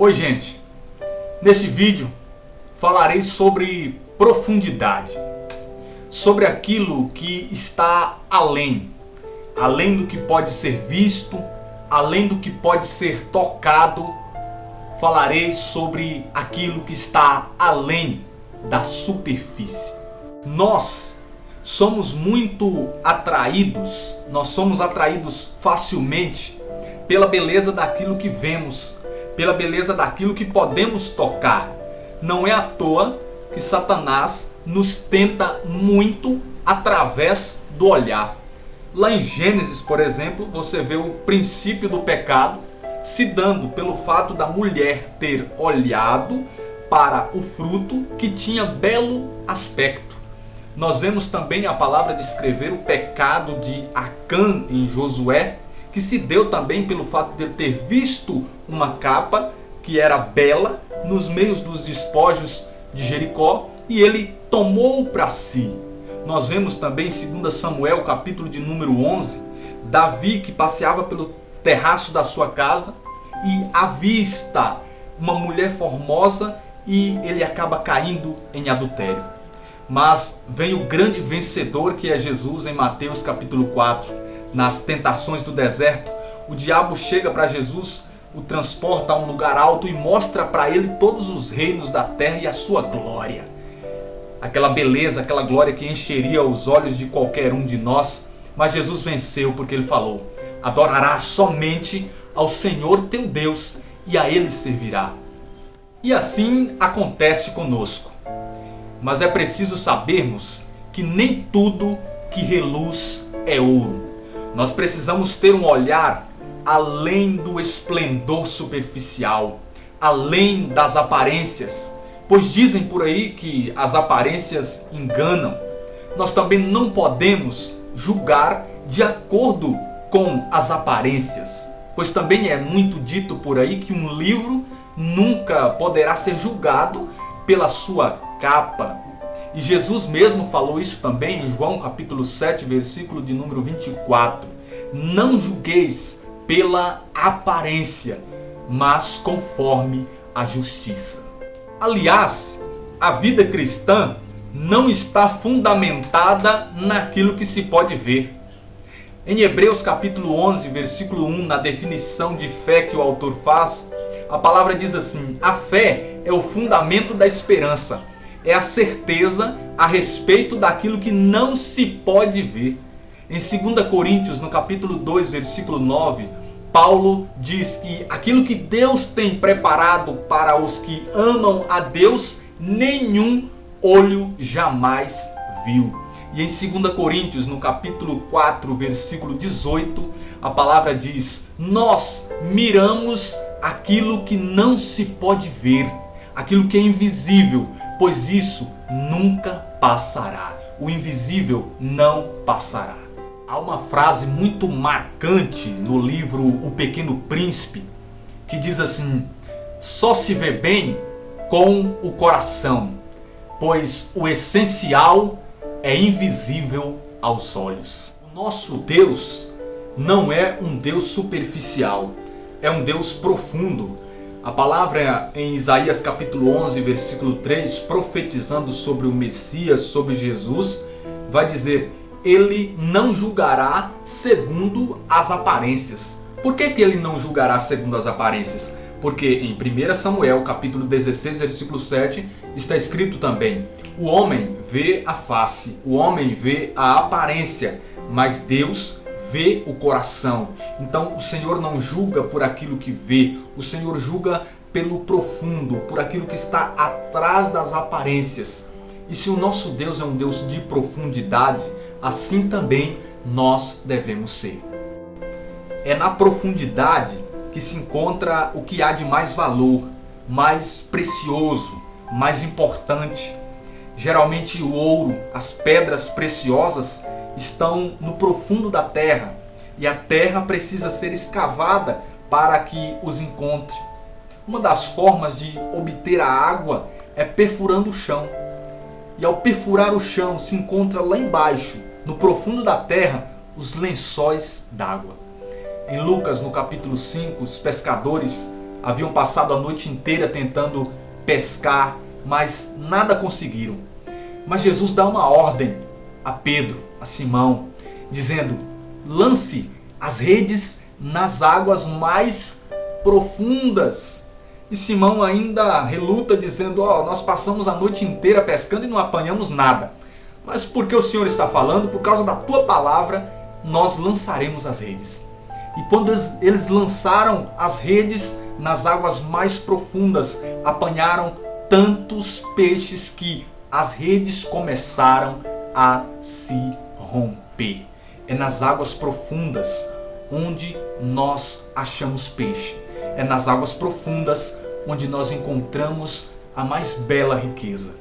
Oi, gente. Neste vídeo falarei sobre profundidade, sobre aquilo que está além do que pode ser visto, além do que pode ser tocado. Falarei sobre aquilo que está além da superfície. Nós somos muito atraídos, nós somos atraídos facilmente pela beleza daquilo que vemos, pela beleza daquilo que podemos tocar. Não é à toa que Satanás nos tenta muito através do olhar. Lá em Gênesis, por exemplo, você vê o princípio do pecado se dando pelo fato da mulher ter olhado para o fruto que tinha belo aspecto. Nós vemos também a palavra descrever o pecado de Acã em Josué, que se deu também pelo fato de ele ter visto uma capa que era bela nos meios dos despojos de Jericó e ele tomou para si. Nós vemos também em 2 Samuel, capítulo de número 11, Davi que passeava pelo terraço da sua casa e avista uma mulher formosa e ele acaba caindo em adultério. Mas vem o grande vencedor que é Jesus em Mateus capítulo 4. Nas tentações do deserto, o diabo chega para Jesus, o transporta a um lugar alto e mostra para ele todos os reinos da terra e a sua glória. Aquela beleza, aquela glória que encheria os olhos de qualquer um de nós. Mas Jesus venceu porque ele falou: adorarás somente ao Senhor teu Deus e a Ele servirá. E assim acontece conosco. Mas é preciso sabermos que nem tudo que reluz é ouro. Nós precisamos ter um olhar além do esplendor superficial, além das aparências, pois dizem por aí que as aparências enganam. Nós também não podemos julgar de acordo com as aparências, pois também é muito dito por aí que um livro nunca poderá ser julgado pela sua capa. E Jesus mesmo falou isso também em João capítulo 7, versículo de número 24. Não julgueis pela aparência, mas conforme a justiça. Aliás, a vida cristã não está fundamentada naquilo que se pode ver. Em Hebreus capítulo 11, versículo 1, na definição de fé que o autor faz, a palavra diz assim: a fé é o fundamento da esperança. É a certeza a respeito daquilo que não se pode ver. Em 2 Coríntios, no capítulo 2, versículo 9, Paulo diz que aquilo que Deus tem preparado para os que amam a Deus, nenhum olho jamais viu. E em 2 Coríntios, no capítulo 4, versículo 18, a palavra diz: nós miramos aquilo que não se pode ver, aquilo que é invisível, pois isso nunca passará. O invisível não passará. Há uma frase muito marcante no livro O Pequeno Príncipe, que diz assim: só se vê bem com o coração, pois o essencial é invisível aos olhos. O nosso Deus não é um Deus superficial, é um Deus profundo. A palavra em Isaías capítulo 11, versículo 3, profetizando sobre o Messias, sobre Jesus, vai dizer: ele não julgará segundo as aparências. Por que ele não julgará segundo as aparências? Porque em 1 Samuel capítulo 16, versículo 7, está escrito também: o homem vê a face, o homem vê a aparência, mas Deus vê o coração. Então o Senhor não julga por aquilo que vê, o Senhor julga pelo profundo, por aquilo que está atrás das aparências. E se o nosso Deus é um Deus de profundidade, assim também nós devemos ser. É na profundidade que se encontra o que há de mais valor, mais precioso, mais importante. Geralmente o ouro, as pedras preciosas estão no profundo da terra e a terra precisa ser escavada para que os encontre. Uma das formas de obter a água é perfurando o chão. E ao perfurar o chão se encontra lá embaixo, no profundo da terra, os lençóis d'água. Em Lucas, no capítulo 5, os pescadores haviam passado a noite inteira tentando pescar, mas nada conseguiram. Mas Jesus dá uma ordem a Pedro, a Simão, dizendo: lance as redes nas águas mais profundas. E Simão ainda reluta, dizendo: nós passamos a noite inteira pescando e não apanhamos nada. Mas porque o Senhor está falando, por causa da tua palavra, nós lançaremos as redes. E quando eles lançaram as redes nas águas mais profundas, apanharam tantos peixes que as redes começaram a se romper. É nas águas profundas onde nós achamos peixe. É nas águas profundas onde nós encontramos a mais bela riqueza.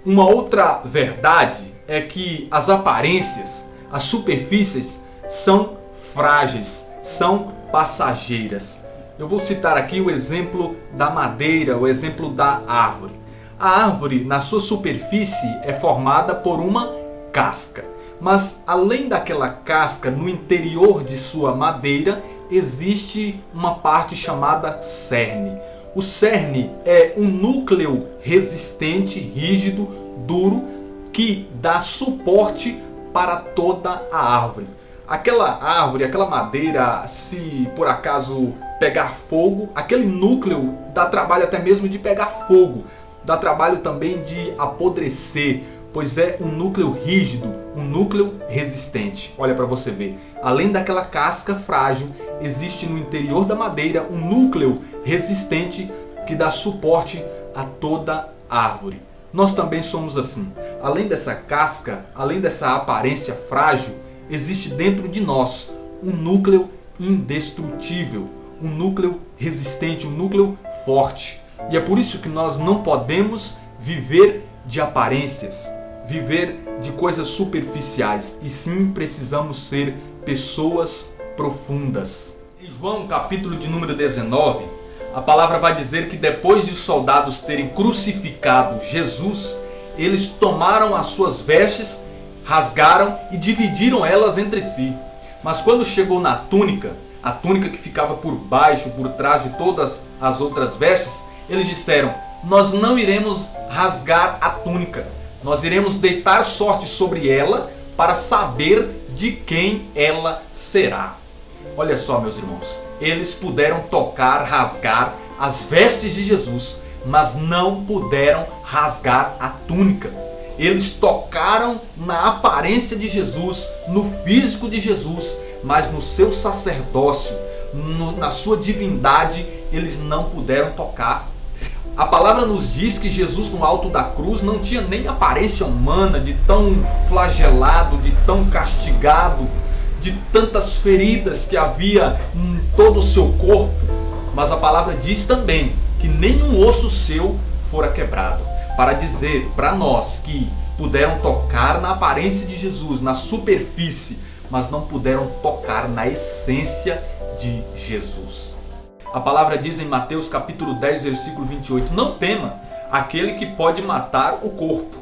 Uma outra verdade é que as aparências, as superfícies, são frágeis, são passageiras. Eu vou citar aqui o exemplo da madeira, o exemplo da árvore. A árvore, na sua superfície, é formada por uma casca. Mas além daquela casca, no interior de sua madeira, existe uma parte chamada cerne. O cerne é um núcleo resistente, rígido, duro, que dá suporte para toda a árvore. Aquela árvore, aquela madeira, se por acaso pegar fogo, aquele núcleo dá trabalho até mesmo de pegar fogo. Dá trabalho também de apodrecer, pois é um núcleo rígido, um núcleo resistente. Olha para você ver. Além daquela casca frágil, existe no interior da madeira um núcleo resistente que dá suporte a toda a árvore. Nós também somos assim. Além dessa casca, além dessa aparência frágil, existe dentro de nós um núcleo indestrutível, um núcleo resistente, um núcleo forte. E é por isso que nós não podemos viver de aparências, viver de coisas superficiais, e sim precisamos ser pessoas profundas. Em João, capítulo de número 19, a palavra vai dizer que depois de os soldados terem crucificado Jesus, eles tomaram as suas vestes, rasgaram e dividiram elas entre si. Mas quando chegou na túnica, a túnica que ficava por baixo, por trás de todas as outras vestes, eles disseram: nós não iremos rasgar a túnica, nós iremos deitar sorte sobre ela para saber de quem ela será. Olha só, meus irmãos, eles puderam tocar, rasgar as vestes de Jesus, mas não puderam rasgar a túnica. Eles tocaram na aparência de Jesus, no físico de Jesus, mas no seu sacerdócio, na sua divindade, eles não puderam tocar. A palavra nos diz que Jesus no alto da cruz não tinha nem aparência humana, de tão flagelado, de tão castigado, de tantas feridas que havia em todo o seu corpo. Mas a palavra diz também que nenhum osso seu fora quebrado, para dizer para nós que puderam tocar na aparência de Jesus, na superfície, mas não puderam tocar na essência de Jesus. A palavra diz em Mateus capítulo 10, versículo 28, não tema aquele que pode matar o corpo.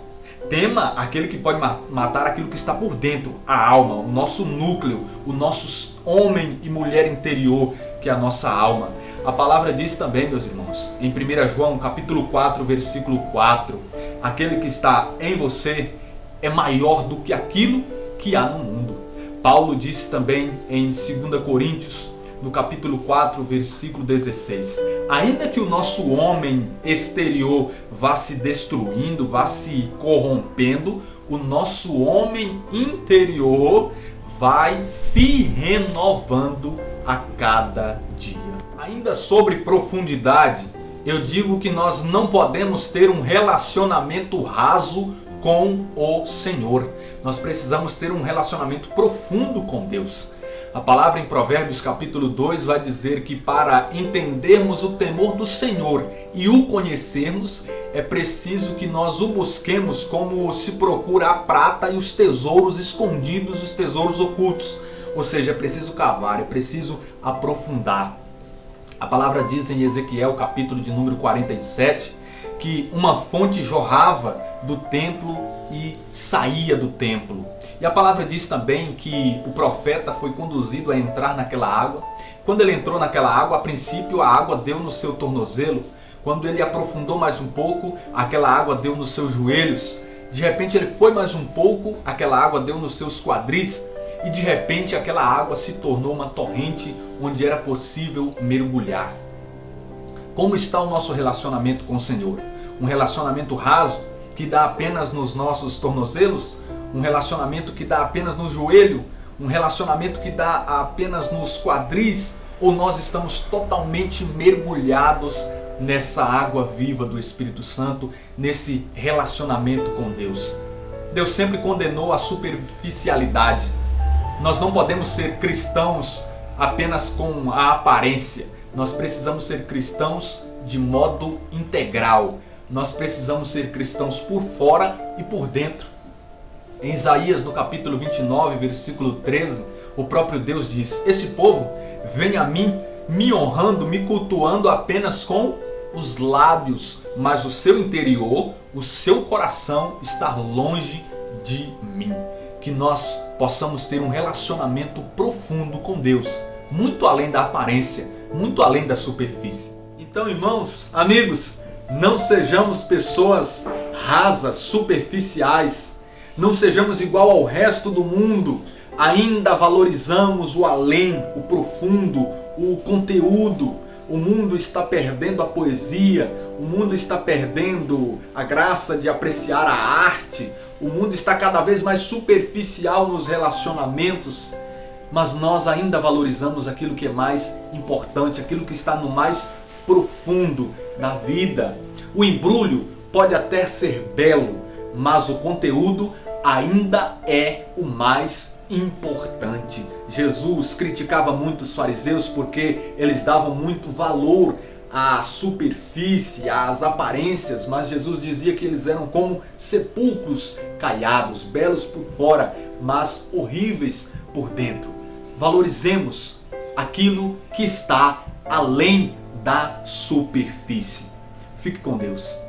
Tema aquele que pode matar aquilo que está por dentro, a alma, o nosso núcleo, o nosso homem e mulher interior, que é a nossa alma. A palavra diz também, meus irmãos, em 1 João capítulo 4, versículo 4, aquele que está em você é maior do que aquilo que há no mundo. Paulo disse também em 2 Coríntios, no capítulo 4, versículo 16, ainda que o nosso homem exterior vá se destruindo, vá se corrompendo, o nosso homem interior vai se renovando a cada dia. Ainda sobre profundidade, eu digo que nós não podemos ter um relacionamento raso com o Senhor. Nós precisamos ter um relacionamento profundo com Deus. A palavra em Provérbios capítulo 2 vai dizer que para entendermos o temor do Senhor e o conhecermos, é preciso que nós o busquemos como se procura a prata e os tesouros escondidos, os tesouros ocultos. Ou seja, é preciso cavar, é preciso aprofundar. A palavra diz em Ezequiel capítulo de número 47 que uma fonte jorrava do templo e saía do templo. E a palavra diz também que o profeta foi conduzido a entrar naquela água. Quando ele entrou naquela água, a princípio a água deu no seu tornozelo. Quando ele aprofundou mais um pouco, aquela água deu nos seus joelhos. De repente ele foi mais um pouco, aquela água deu nos seus quadris. E de repente aquela água se tornou uma torrente onde era possível mergulhar. Como está o nosso relacionamento com o Senhor? Um relacionamento raso, que dá apenas nos nossos tornozelos? Um relacionamento que dá apenas no joelho? Um relacionamento que dá apenas nos quadris? Ou nós estamos totalmente mergulhados nessa água viva do Espírito Santo, nesse relacionamento com Deus? Deus sempre condenou a superficialidade. Nós não podemos ser cristãos apenas com a aparência. Nós precisamos ser cristãos de modo integral. Nós precisamos ser cristãos por fora e por dentro. Em Isaías, no capítulo 29, versículo 13, o próprio Deus diz: esse povo vem a mim, me honrando, me cultuando apenas com os lábios, mas o seu interior, o seu coração está longe de mim. Que nós possamos ter um relacionamento profundo com Deus, muito além da aparência, muito além da superfície. Então, irmãos, amigos, não sejamos pessoas rasas, superficiais. Não sejamos igual ao resto do mundo. Ainda valorizamos o além, o profundo, o conteúdo. O mundo está perdendo a poesia. O mundo está perdendo a graça de apreciar a arte. O mundo está cada vez mais superficial nos relacionamentos. Mas nós ainda valorizamos aquilo que é mais importante, aquilo que está no mais profundo da vida. O embrulho pode até ser belo, mas o conteúdo ainda é o mais importante. Jesus criticava muito os fariseus porque eles davam muito valor à superfície, às aparências, mas Jesus dizia que eles eram como sepulcros caiados, belos por fora, mas horríveis por dentro. Valorizemos aquilo que está além da superfície. Fique com Deus.